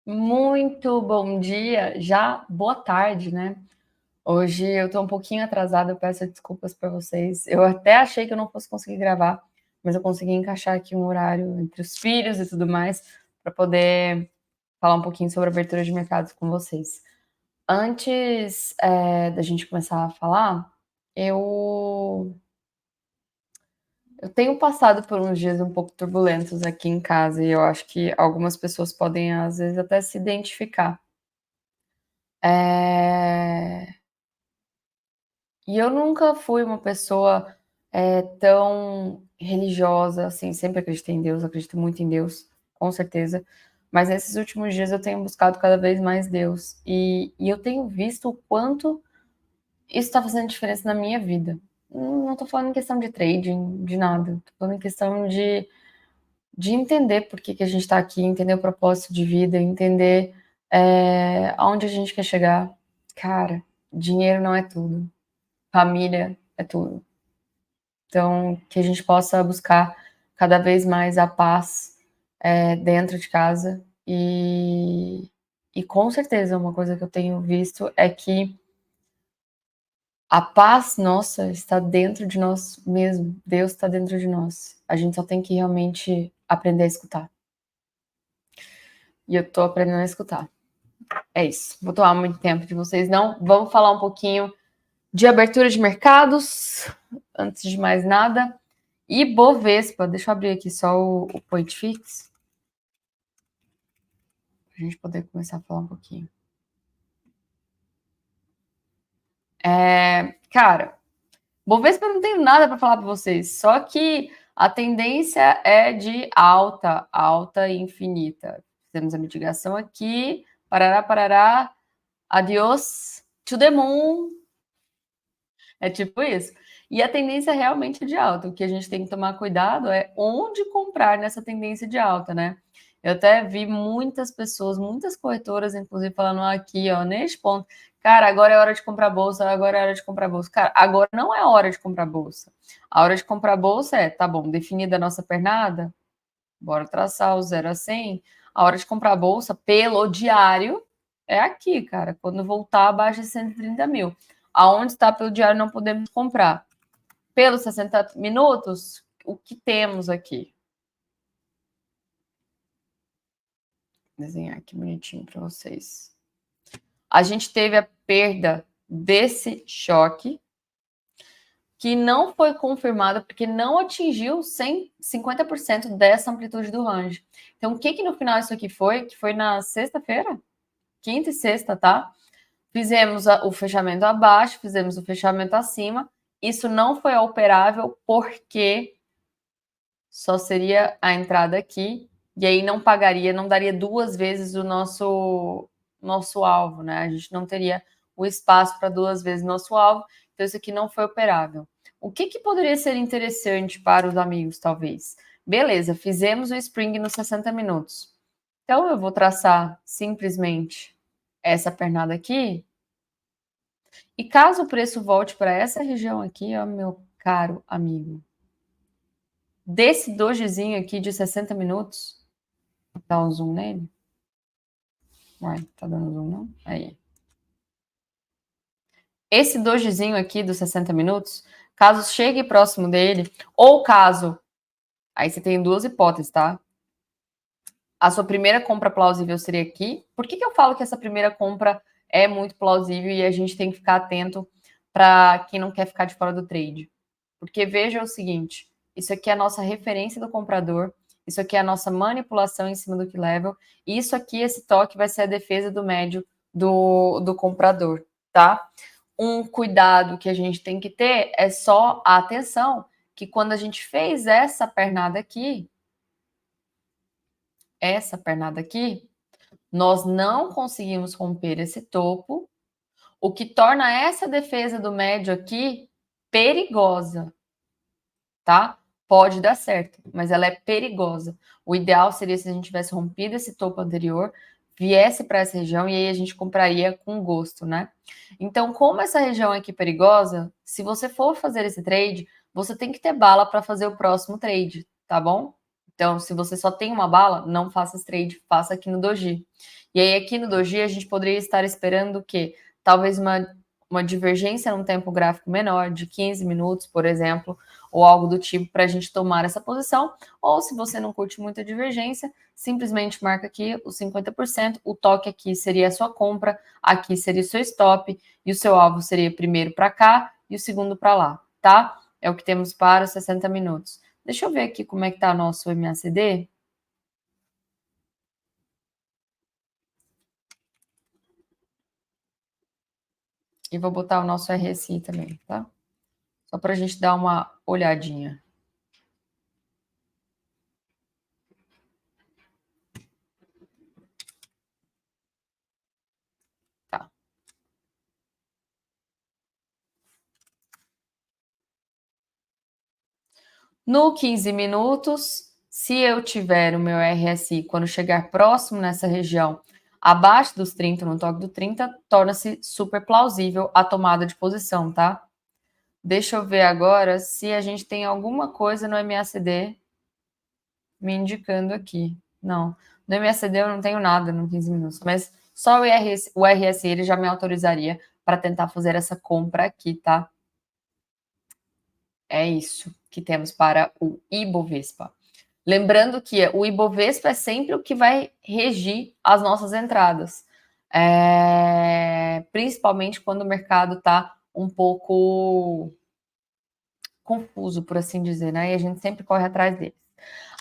Muito bom dia, já boa tarde, né? Hoje eu tô um pouquinho atrasada, eu peço desculpas para vocês. Eu até achei que eu não fosse conseguir gravar, mas eu consegui encaixar aqui um horário entre os filhos e tudo mais para poder falar um pouquinho sobre abertura de mercados com vocês. Antes da gente começar a falar, eu eu tenho passado por uns dias um pouco turbulentos aqui em casa e eu acho que algumas pessoas podem às vezes até se identificar. É, E eu nunca fui uma pessoa tão religiosa, assim, sempre acreditei em Deus, acredito muito em Deus, com certeza. Mas nesses últimos dias eu tenho buscado cada vez mais Deus. E eu tenho visto o quanto isso está fazendo diferença na minha vida. Não estou falando em questão de trading, de nada. Estou falando em questão de entender por que, que a gente está aqui, entender o propósito de vida, entender aonde a gente quer chegar. Cara, dinheiro não é tudo. Família é tudo. Então, que a gente possa buscar cada vez mais a paz dentro de casa. E com certeza, uma coisa que eu tenho visto é que a paz nossa está dentro de nós mesmo. Deus está dentro de nós. A gente só tem que realmente aprender a escutar. E eu tô aprendendo a escutar. É isso. Vou tomar muito tempo de vocês, não. Vamos falar um pouquinho de abertura de mercados, antes de mais nada. E Bovespa, deixa eu abrir aqui só o Point Fix, para a gente poder começar a falar um pouquinho. Cara, Bovespa eu não tenho nada para falar para vocês, só que a tendência é de alta, alta e infinita. Temos a mitigação aqui, parará, parará, adiós to the moon, é tipo isso. E a tendência é realmente de alta. O que a gente tem que tomar cuidado é onde comprar nessa tendência de alta, né? Eu até vi muitas pessoas, muitas corretoras, inclusive, falando aqui, ó, neste ponto, cara, agora é hora de comprar bolsa, agora é hora de comprar bolsa. Cara, agora não é hora de comprar bolsa. A hora de comprar bolsa é, tá bom, definida a nossa pernada, bora traçar o 0 a 100. A hora de comprar bolsa pelo diário é aqui, cara, quando voltar abaixo de 130 mil. Aonde está pelo diário não podemos comprar. Pelos 60 minutos, o que temos aqui? Vou desenhar aqui bonitinho para vocês. A gente teve a perda desse choque, que não foi confirmada porque não atingiu 50% dessa amplitude do range. Então, o que no final isso aqui foi? Que foi na sexta-feira? Quinta e sexta, tá? Fizemos o fechamento abaixo, fizemos o fechamento acima. Isso não foi operável porque só seria a entrada aqui e aí não pagaria, não daria duas vezes o nosso alvo, né? A gente não teria o espaço para duas vezes nosso alvo, então isso aqui não foi operável. O que poderia ser interessante para os amigos, talvez? Beleza, fizemos o Spring nos 60 minutos. Então eu vou traçar simplesmente essa pernada aqui. E caso o preço volte para essa região aqui, ó, meu caro amigo, desse dojizinho aqui de 60 minutos, dá um zoom nele. Uai, tá dando zoom não? Aí. Esse dojizinho aqui dos 60 minutos, caso chegue próximo dele, ou caso, aí você tem duas hipóteses, tá? A sua primeira compra plausível seria aqui. Por que eu falo que essa primeira compra é muito plausível e a gente tem que ficar atento para quem não quer ficar de fora do trade? Porque veja o seguinte, isso aqui é a nossa referência do comprador, isso aqui é a nossa manipulação em cima do key level, e isso aqui, esse toque, vai ser a defesa do médio do comprador, tá? Um cuidado que a gente tem que ter é só a atenção, que quando a gente fez essa pernada aqui, nós não conseguimos romper esse topo, o que torna essa defesa do médio aqui perigosa, tá? Pode dar certo, mas ela é perigosa. O ideal seria se a gente tivesse rompido esse topo anterior, viesse para essa região e aí a gente compraria com gosto, né? Então, como essa região aqui é perigosa, se você for fazer esse trade, você tem que ter bala para fazer o próximo trade, tá bom? Então, se você só tem uma bala, não faça esse trade, faça aqui no Doji. E aí, aqui no Doji, a gente poderia estar esperando o quê? Talvez uma divergência num tempo gráfico menor, de 15 minutos, por exemplo, ou algo do tipo, para a gente tomar essa posição. Ou, se você não curte muita divergência, simplesmente marca aqui os 50%. O toque aqui seria a sua compra, aqui seria o seu stop, e o seu alvo seria primeiro para cá e o segundo para lá, tá? É o que temos para os 60 minutos. Deixa eu ver aqui como é que tá nosso MACD. E vou botar o nosso RSI também, tá? Só para a gente dar uma olhadinha. Tá. No 15 minutos, se eu tiver o meu RSI quando chegar próximo nessa região, abaixo dos 30, no toque do 30, torna-se super plausível a tomada de posição, tá? Deixa eu ver agora se a gente tem alguma coisa no MACD me indicando aqui. Não, no MACD eu não tenho nada no 15 minutos, mas só o RSI ele já me autorizaria para tentar fazer essa compra aqui, tá? É isso que temos para o Ibovespa. Lembrando que o Ibovespa é sempre o que vai regir as nossas entradas, principalmente quando o mercado está um pouco confuso, por assim dizer, né? E a gente sempre corre atrás dele.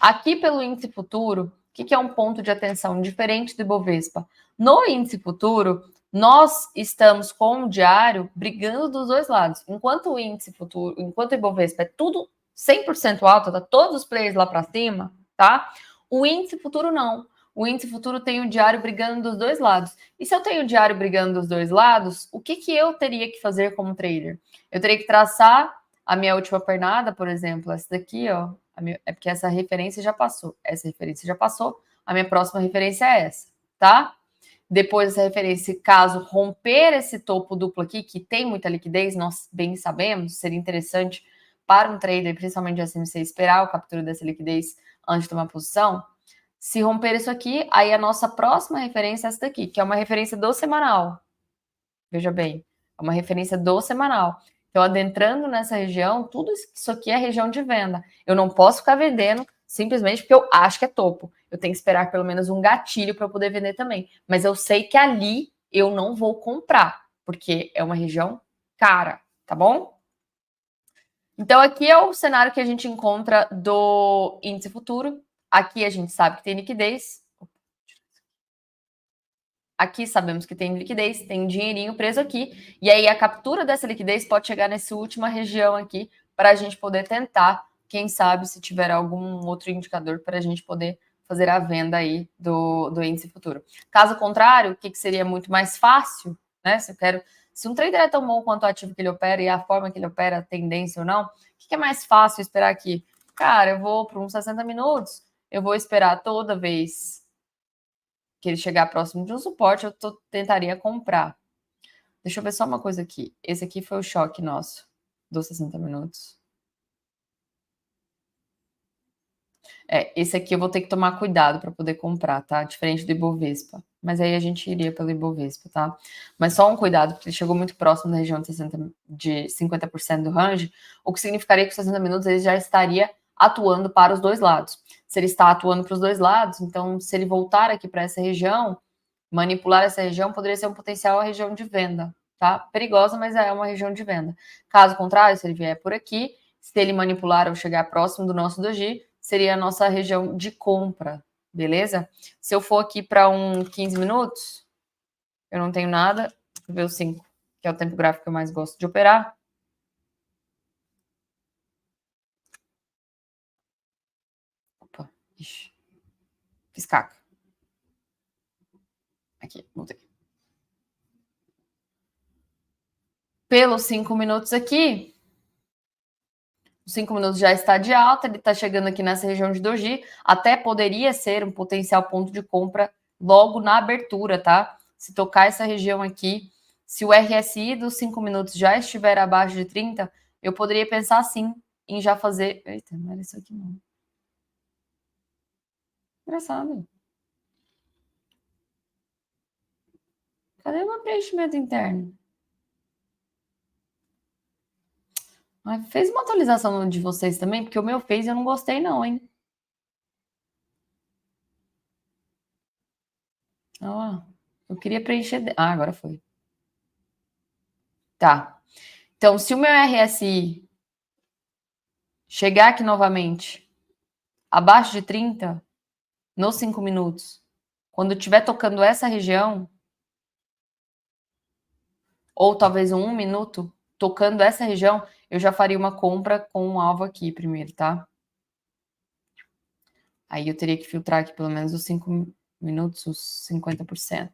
Aqui pelo índice futuro, o que é um ponto de atenção diferente do Ibovespa? No índice futuro, nós estamos com o diário brigando dos dois lados. Enquanto o índice futuro, enquanto o Ibovespa é tudo 100% alto, tá todos os players lá para cima, tá? O índice futuro não. O índice futuro tem o diário brigando dos dois lados. E se eu tenho o diário brigando dos dois lados, o que eu teria que fazer como trader? Eu teria que traçar a minha última pernada, por exemplo, essa daqui, ó, é porque essa referência já passou. Essa referência já passou. A minha próxima referência é essa, tá? Depois dessa referência, caso romper esse topo duplo aqui, que tem muita liquidez, nós bem sabemos, seria interessante para um trader, principalmente de SMC, esperar a captura dessa liquidez antes de tomar posição. Se romper isso aqui, aí a nossa próxima referência é essa daqui, que é uma referência do semanal. Veja bem, é uma referência do semanal. Então, adentrando nessa região, tudo isso aqui é região de venda. Eu não posso ficar vendendo simplesmente porque eu acho que é topo. Eu tenho que esperar pelo menos um gatilho para eu poder vender também. Mas eu sei que ali eu não vou comprar, porque é uma região cara, tá bom? Então, aqui é o cenário que a gente encontra do índice futuro. Aqui a gente sabe que tem liquidez. Aqui sabemos que tem liquidez, tem dinheirinho preso aqui, e aí a captura dessa liquidez pode chegar nessa última região aqui para a gente poder tentar, quem sabe, se tiver algum outro indicador para a gente poder fazer a venda aí do índice futuro. Caso contrário, o que seria muito mais fácil, né? Se um trader é tão bom quanto o ativo que ele opera e a forma que ele opera, a tendência ou não, o que é mais fácil esperar aqui? Cara, eu vou para uns 60 minutos, eu vou esperar toda vez que ele chegar próximo de um suporte, eu tentaria comprar. Deixa eu ver só uma coisa aqui. Esse aqui foi o choque nosso dos 60 minutos. Esse aqui eu vou ter que tomar cuidado para poder comprar, tá? Diferente do Ibovespa. Mas aí a gente iria pelo Ibovespa, tá? Mas só um cuidado, porque ele chegou muito próximo da região de 50% do range, o que significaria que os 60 minutos ele já estaria atuando para os dois lados. Se ele está atuando para os dois lados, então se ele voltar aqui para essa região, manipular essa região poderia ser um potencial região de venda, tá? Perigosa, mas é uma região de venda. Caso contrário, se ele vier por aqui, se ele manipular ou chegar próximo do nosso doji, seria a nossa região de compra, beleza? Se eu for aqui para um 15 minutos, eu não tenho nada, vou ver o 5, que é o tempo gráfico que eu mais gosto de operar. Opa, ixi, fiz caca. Aqui, voltei. Pelos 5 minutos aqui, os 5 minutos já está de alta, ele está chegando aqui nessa região de doji, até poderia ser um potencial ponto de compra logo na abertura, tá? Se tocar essa região aqui, se o RSI dos 5 minutos já estiver abaixo de 30, eu poderia pensar sim em já fazer... Eita, não era isso aqui não. Engraçado. Cadê o meu preenchimento interno? Mas fez uma atualização de vocês também? Porque o meu fez e eu não gostei não, hein? Ó, eu queria preencher... Ah, agora foi. Tá. Então, se o meu RSI chegar aqui novamente, abaixo de 30, nos 5 minutos, quando estiver tocando essa região, ou talvez 1 minuto, tocando essa região, eu já faria uma compra com um alvo aqui primeiro, tá? Aí eu teria que filtrar aqui pelo menos os 5 minutos, os 50%.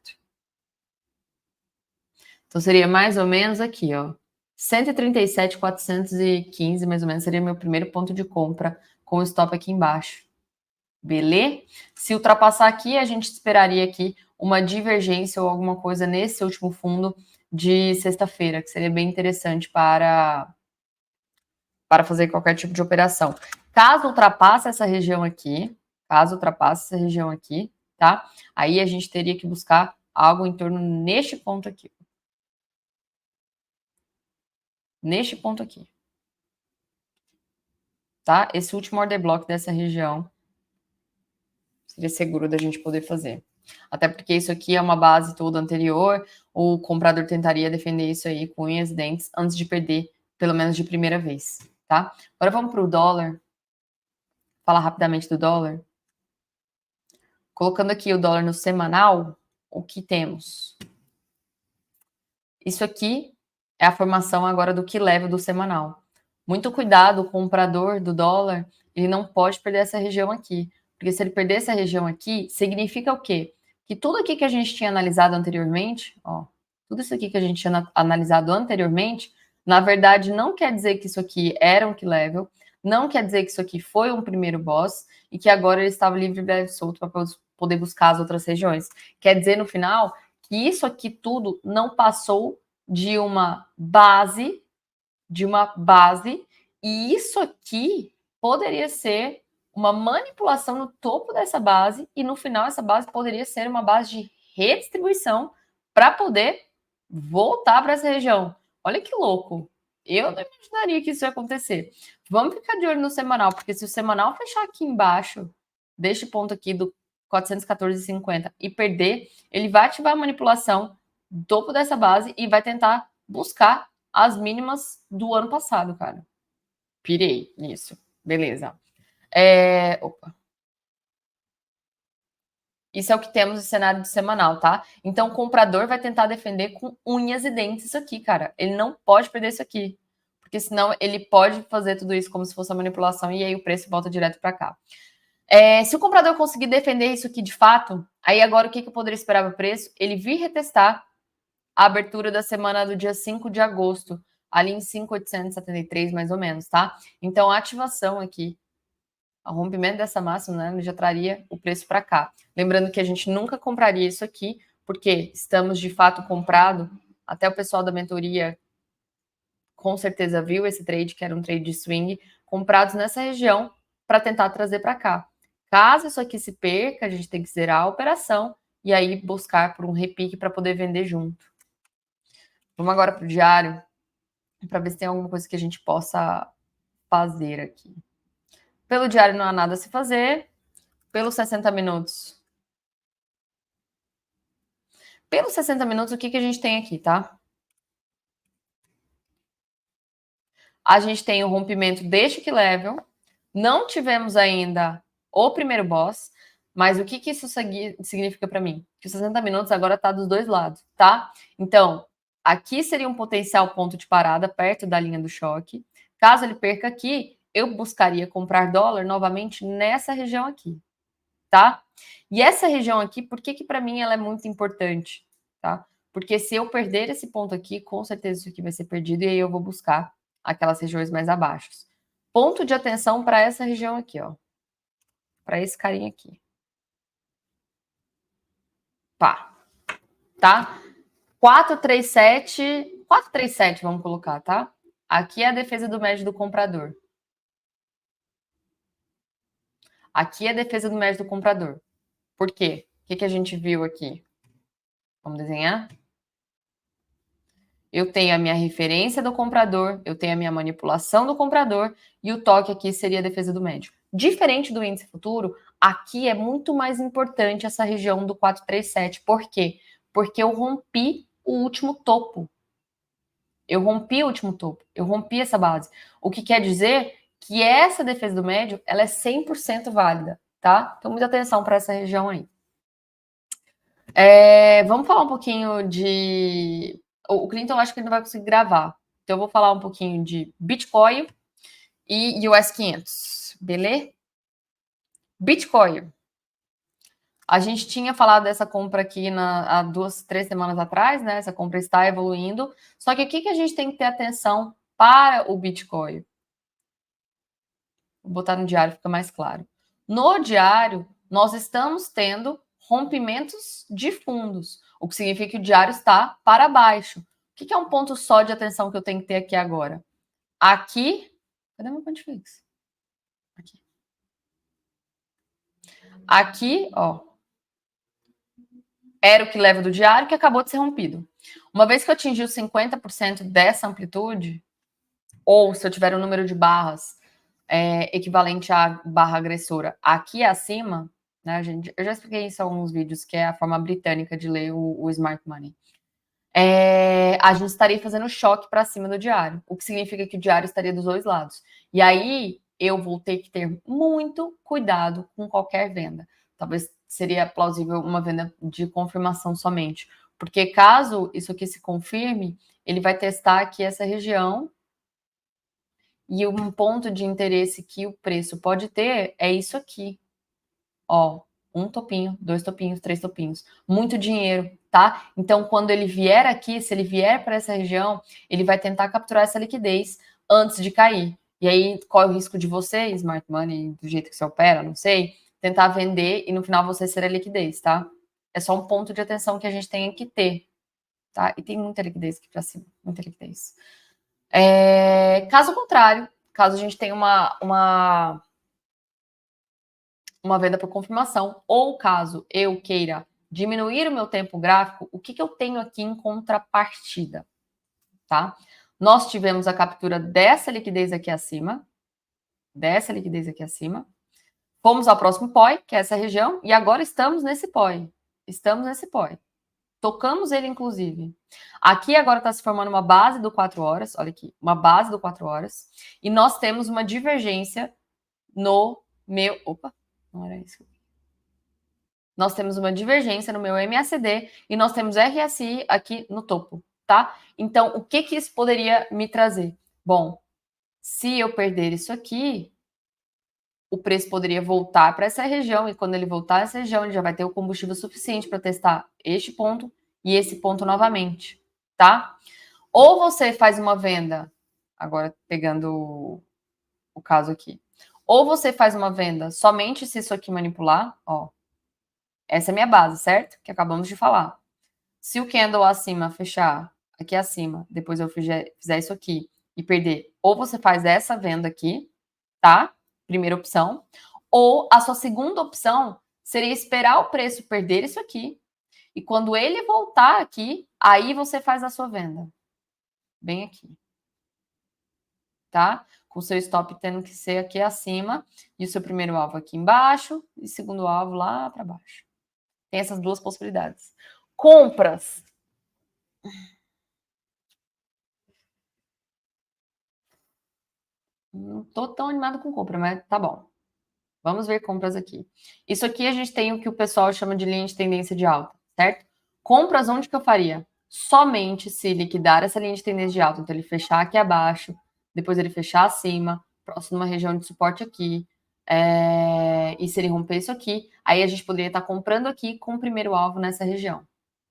Então seria mais ou menos aqui, ó. 137.415, mais ou menos, seria meu primeiro ponto de compra com o stop aqui embaixo. Beleza? Se ultrapassar aqui, a gente esperaria aqui uma divergência ou alguma coisa nesse último fundo de sexta-feira, que seria bem interessante para fazer qualquer tipo de operação. Caso ultrapasse essa região aqui, tá? Aí a gente teria que buscar algo em torno neste ponto aqui. Neste ponto aqui. Tá? Esse último order block dessa região seria seguro da gente poder fazer. Até porque isso aqui é uma base toda anterior, o comprador tentaria defender isso aí com unhas e dentes antes de perder, pelo menos de primeira vez, tá? Agora vamos para o dólar. Falar rapidamente do dólar. Colocando aqui o dólar no semanal, o que temos? Isso aqui é a formação agora do que leva do semanal. Muito cuidado, o comprador do dólar, ele não pode perder essa região aqui. Porque se ele perder essa região aqui, significa o quê? Que tudo aqui que a gente tinha analisado anteriormente, ó, tudo isso aqui que a gente tinha analisado anteriormente, na verdade não quer dizer que isso aqui era um key level, não quer dizer que isso aqui foi um primeiro boss e que agora ele estava livre e solto para poder buscar as outras regiões. Quer dizer, no final, que isso aqui tudo não passou de uma base, e isso aqui poderia ser uma manipulação no topo dessa base, e no final essa base poderia ser uma base de redistribuição para poder voltar para essa região. Olha que louco. Eu não imaginaria que isso ia acontecer. Vamos ficar de olho no semanal, porque se o semanal fechar aqui embaixo, deste ponto aqui do 414,50 e perder, ele vai ativar a manipulação do topo dessa base e vai tentar buscar as mínimas do ano passado, cara. Pirei nisso. Beleza. Opa. Isso é o que temos no cenário de semanal, tá? Então o comprador vai tentar defender com unhas e dentes isso aqui, cara. Ele não pode perder isso aqui. Porque senão ele pode fazer tudo isso como se fosse uma manipulação e aí o preço volta direto para cá. Se o comprador conseguir defender isso aqui de fato, aí agora o que eu poderia esperar para o preço? Ele vir retestar a abertura da semana do dia 5 de agosto, ali em 5.873 mais ou menos, tá? Então a ativação aqui, o rompimento dessa máxima, né, ele já traria o preço para cá. Lembrando que a gente nunca compraria isso aqui, porque estamos de fato comprado, até o pessoal da mentoria com certeza viu esse trade, que era um trade de swing, comprados nessa região para tentar trazer para cá. Caso isso aqui se perca, a gente tem que zerar a operação e aí buscar por um repique para poder vender junto. Vamos agora para o diário, para ver se tem alguma coisa que a gente possa fazer aqui. Pelo diário não há nada a se fazer. Pelos 60 minutos. Pelos 60 minutos, o que a gente tem aqui, tá? A gente tem o rompimento deste key level. Não tivemos ainda o primeiro boss. Mas o que isso significa para mim? Que os 60 minutos agora está dos dois lados, tá? Então, aqui seria um potencial ponto de parada perto da linha do choque. Caso ele perca aqui, eu buscaria comprar dólar novamente nessa região aqui, tá? E essa região aqui, por que para mim ela é muito importante, tá? Porque se eu perder esse ponto aqui, com certeza isso aqui vai ser perdido e aí eu vou buscar aquelas regiões mais abaixo. Ponto de atenção para essa região aqui, ó. Para esse carinha aqui. Pá. Tá? 437, vamos colocar, tá? Aqui é a defesa do médio do comprador. Aqui é a defesa do médio do comprador. Por quê? O que a gente viu aqui? Vamos desenhar? Eu tenho a minha referência do comprador, eu tenho a minha manipulação do comprador e o toque aqui seria a defesa do médio. Diferente do índice futuro, aqui é muito mais importante essa região do 437. Por quê? Porque eu rompi o último topo. Eu rompi o último topo. Eu rompi essa base. O que quer dizer que essa defesa do médio, ela é 100% válida, tá? Então, muita atenção para essa região aí. Vamos falar um pouquinho de... O Clinton, eu acho que ele não vai conseguir gravar. Então, eu vou falar um pouquinho de Bitcoin e US 500, beleza? Bitcoin. A gente tinha falado dessa compra aqui há 2, 3 semanas atrás, né? Essa compra está evoluindo. Só que o que a gente tem que ter atenção para o Bitcoin? Vou botar no diário, fica mais claro. No diário, nós estamos tendo rompimentos de fundos, o que significa que o diário está para baixo. O que é um ponto só de atenção que eu tenho que ter aqui agora? Aqui, cadê meu ponto fixo? Aqui. Aqui, ó, era o que leva do diário que acabou de ser rompido. Uma vez que eu atingi os 50% dessa amplitude, ou se eu tiver um número de barras equivalente à barra agressora aqui acima, né, gente? Eu já expliquei isso em alguns vídeos, que é a forma britânica de ler o Smart Money. A gente estaria fazendo choque para cima do diário, o que significa que o diário estaria dos dois lados. E aí eu vou ter que ter muito cuidado com qualquer venda. Talvez seria plausível uma venda de confirmação somente, porque caso isso aqui se confirme, ele vai testar aqui essa região. E um ponto de interesse que o preço pode ter é isso aqui. Ó, um topinho, 2 topinhos, 3 topinhos. Muito dinheiro, tá? Então, quando ele vier aqui, se ele vier para essa região, ele vai tentar capturar essa liquidez antes de cair. E aí, qual é o risco de você, Smart Money, do jeito que você opera, não sei, tentar vender e no final você ser a liquidez, tá? É só um ponto de atenção que a gente tem que ter, tá? E tem muita liquidez aqui para cima, muita liquidez. Caso contrário, caso a gente tenha uma venda por confirmação, ou caso eu queira diminuir o meu tempo gráfico, o que eu tenho aqui em contrapartida, tá? Nós tivemos a captura dessa liquidez aqui acima, fomos ao próximo POI, que é essa região, e agora estamos nesse POI. Tocamos ele, inclusive. Aqui agora está se formando uma base do 4 horas, olha aqui, uma base do 4 horas, e nós temos uma divergência no meu... Opa, não era isso. Nós temos uma divergência no meu MACD e nós temos RSI aqui no topo, tá? Então, o que isso poderia me trazer? Bom, se eu perder isso aqui, o preço poderia voltar para essa região, e quando ele voltar nessa região, ele já vai ter o combustível suficiente para testar este ponto e esse ponto novamente, tá? Ou você faz uma venda, agora pegando o caso aqui, ou você faz uma venda somente se isso aqui manipular, ó, essa é a minha base, certo? Que acabamos de falar. Se o candle acima fechar aqui acima, depois eu fizer isso aqui e perder, ou você faz essa venda aqui, tá? Primeira opção. Ou a sua segunda opção seria esperar o preço perder isso aqui. E quando ele voltar aqui, aí você faz a sua venda. Bem aqui. Tá? Com o seu stop tendo que ser aqui acima e o seu primeiro alvo aqui embaixo e segundo alvo lá para baixo. Tem essas duas possibilidades. Compras. Não tô tão animado com compra, mas tá bom. Vamos ver compras aqui. Isso aqui a gente tem o que o pessoal chama de linha de tendência de alta, certo? Compras onde que eu faria? Somente se liquidar essa linha de tendência de alta. Então, ele fechar aqui abaixo, depois ele fechar acima, próximo de uma região de suporte aqui, e se ele romper isso aqui, aí a gente poderia estar comprando aqui com o primeiro alvo nessa região.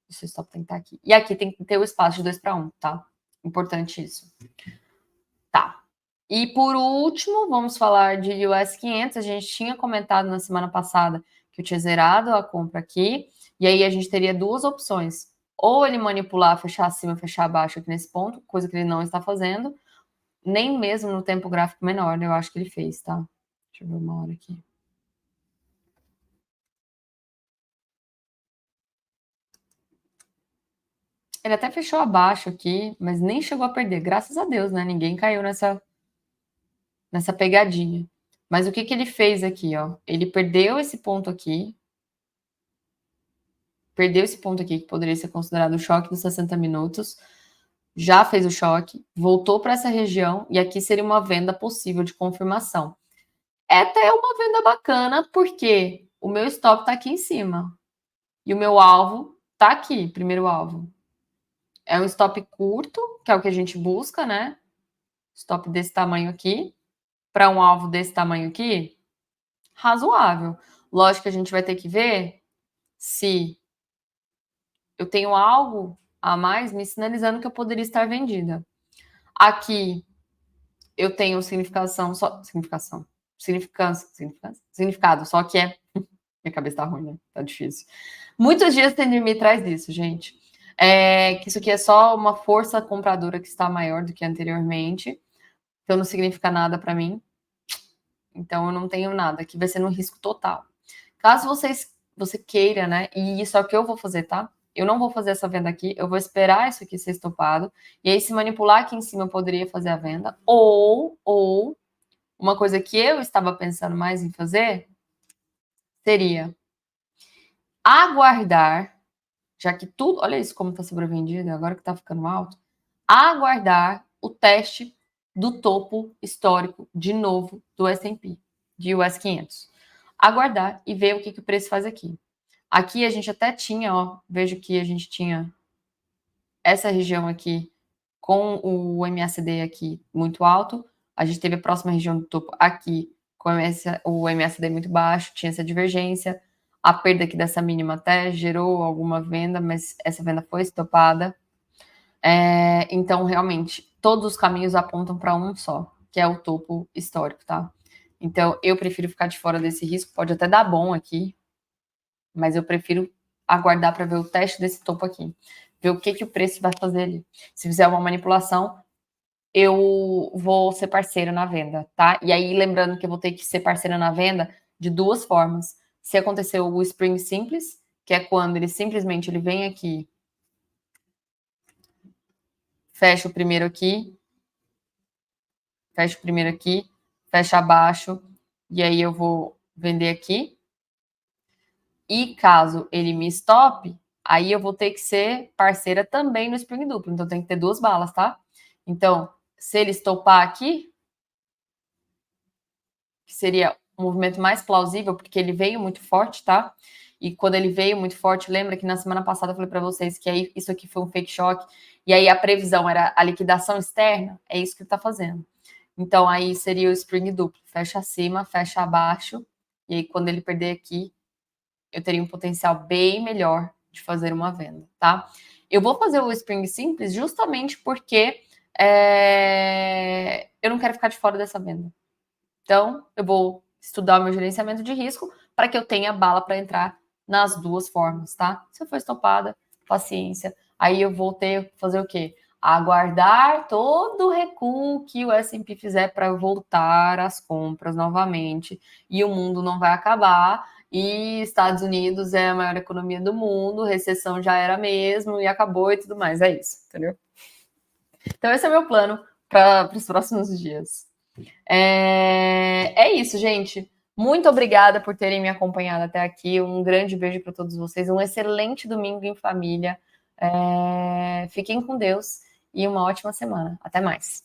Isso stop tem que estar aqui. E aqui tem que ter o espaço de 2 para 1, tá? Importante isso. Tá. E por último, vamos falar de US 500. A gente tinha comentado na semana passada que eu tinha zerado a compra aqui. E aí a gente teria duas opções. Ou ele manipular, fechar acima, fechar abaixo aqui nesse ponto, coisa que ele não está fazendo. Nem mesmo no tempo gráfico menor, eu acho que ele fez, tá? Deixa eu ver uma hora aqui. Ele até fechou abaixo aqui, mas nem chegou a perder, graças a Deus, né? Ninguém caiu nessa pegadinha. Mas o que ele fez aqui, ó? Ele perdeu esse ponto aqui. Perdeu esse ponto aqui, que poderia ser considerado o choque dos 60 minutos. Já fez o choque, voltou para essa região, e aqui seria uma venda possível de confirmação. É até uma venda bacana, porque o meu stop está aqui em cima. E o meu alvo está aqui, primeiro alvo. É um stop curto, que é o que a gente busca, né? Stop desse tamanho aqui, para um alvo desse tamanho aqui, razoável. Lógico que a gente vai ter que ver se eu tenho algo a mais me sinalizando que eu poderia estar vendida. Aqui eu tenho significado, só que é. Minha cabeça tá ruim, né? Tá difícil. Muitos dias tem de me traz isso, gente. Que isso aqui é só uma força compradora que está maior do que anteriormente. Então não significa nada para mim. Então eu não tenho nada. Aqui vai ser no risco total. Caso você queira, né? E isso é o que eu vou fazer, tá? Eu não vou fazer essa venda aqui, eu vou esperar isso aqui ser estopado. E aí, se manipular aqui em cima, eu poderia fazer a venda. Ou uma coisa que eu estava pensando mais em fazer seria aguardar, já que tudo. Olha isso como está sobrevendido, agora que está ficando alto. Aguardar o teste do topo histórico de novo do S&P, de US 500. Aguardar e ver o que o preço faz aqui. Aqui a gente até tinha, ó, vejo que a gente tinha essa região aqui com o MACD aqui muito alto, a gente teve a próxima região do topo aqui com o MACD muito baixo, tinha essa divergência, a perda aqui dessa mínima até gerou alguma venda, mas essa venda foi estopada. Então, realmente, todos os caminhos apontam para um só, que é o topo histórico, tá? Então, eu prefiro ficar de fora desse risco, pode até dar bom aqui, mas eu prefiro aguardar para ver o teste desse topo aqui, ver o que o preço vai fazer ali. Se fizer uma manipulação, eu vou ser parceira na venda, tá? E aí, lembrando que eu vou ter que ser parceira na venda de duas formas. Se acontecer o Spring Simples, que é quando ele vem aqui, fecha o primeiro aqui, fecha abaixo, e aí eu vou vender aqui. E caso ele me stop, aí eu vou ter que ser parceira também no Spring Duplo. Então tem que ter duas balas, tá? Então, se ele stopar aqui, que seria o movimento mais plausível, porque ele veio muito forte, tá? E quando ele veio muito forte, lembra que na semana passada eu falei para vocês que aí isso aqui foi um fake shock, e aí a previsão era a liquidação externa, é isso que ele tá fazendo. Então aí seria o Spring Duplo, fecha acima, fecha abaixo, e aí quando ele perder aqui, eu teria um potencial bem melhor de fazer uma venda, tá? Eu vou fazer o Spring Simples justamente porque eu não quero ficar de fora dessa venda. Então, eu vou estudar o meu gerenciamento de risco para que eu tenha bala para entrar nas duas formas, tá? Se eu for estopada, paciência. Aí eu vou ter que fazer o quê? Aguardar todo o recuo que o S&P fizer para voltar às compras novamente. E o mundo não vai acabar. E Estados Unidos é a maior economia do mundo, recessão já era mesmo e acabou e tudo mais. É isso, entendeu? Então, esse é o meu plano para os próximos dias. É isso, gente. Muito obrigada por terem me acompanhado até aqui. Um grande beijo para todos vocês. Um excelente domingo em família. Fiquem com Deus e uma ótima semana. Até mais.